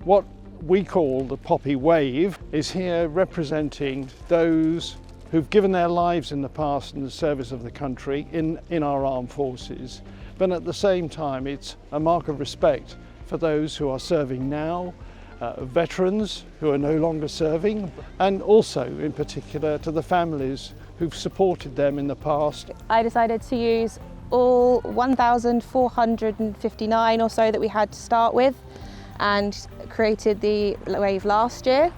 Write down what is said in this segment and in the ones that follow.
What we call the poppy wave is here representing those who've given their lives in the past in the service of the country in our armed forces, but at the same time it's a mark of respect for those who are serving now, veterans who are no longer serving, and also in particular to the families who've supported them in the past. I decided to use all 1,459 or so that we had to start with, and created the wave last year.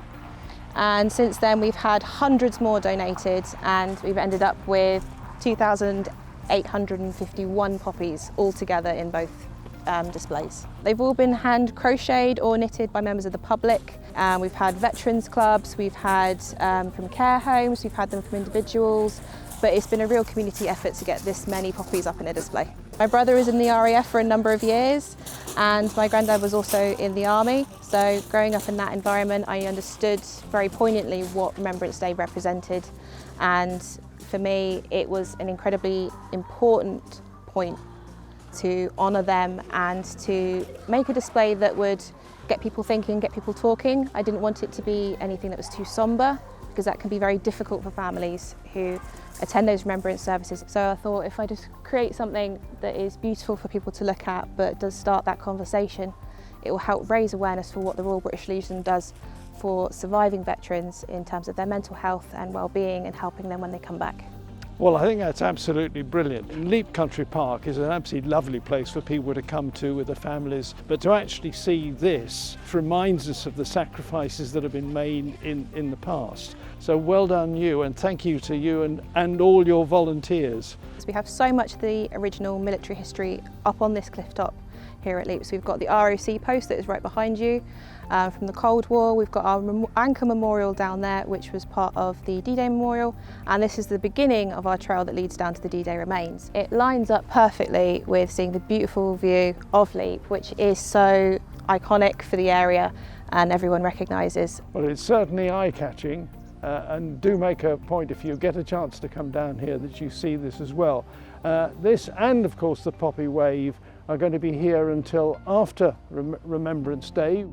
And since then we've had hundreds more donated, and we've ended up with 2,851 poppies altogether in both displays. They've all been hand crocheted or knitted by members of the public. We've had veterans clubs, we've had from care homes, we've had them from individuals, but it's been a real community effort to get this many poppies up in a display. My brother is in the RAF for a number of years, and my granddad was also in the army, so growing up in that environment I understood very poignantly what Remembrance Day represented, and for me it was an incredibly important point to honour them and to make a display that would get people thinking, get people talking. I didn't want it to be anything that was too sombre, because that can be very difficult for families who attend those remembrance services. So I thought if I just create something that is beautiful for people to look at but does start that conversation, it will help raise awareness for what the Royal British Legion does for surviving veterans in terms of their mental health and well-being and helping them when they come back. Well, I think that's absolutely brilliant. Lepe Country Park is an absolutely lovely place for people to come to with their families, but to actually see this reminds us of the sacrifices that have been made in the past. So well done you, and thank you to you and all your volunteers. We have so much of the original military history up on this cliff top here at Lepe. So we've got the ROC post that is right behind you from the Cold War. We've got our anchor memorial down there, which was part of the D-Day memorial, and this is the beginning of our trail that leads down to the D-Day remains. It lines up perfectly with seeing the beautiful view of Lepe, which is so iconic for the area and everyone recognises. Well, it's certainly eye-catching, and do make a point if you get a chance to come down here that you see this as well. This and of course the poppy wave are going to be here until after Remembrance Day.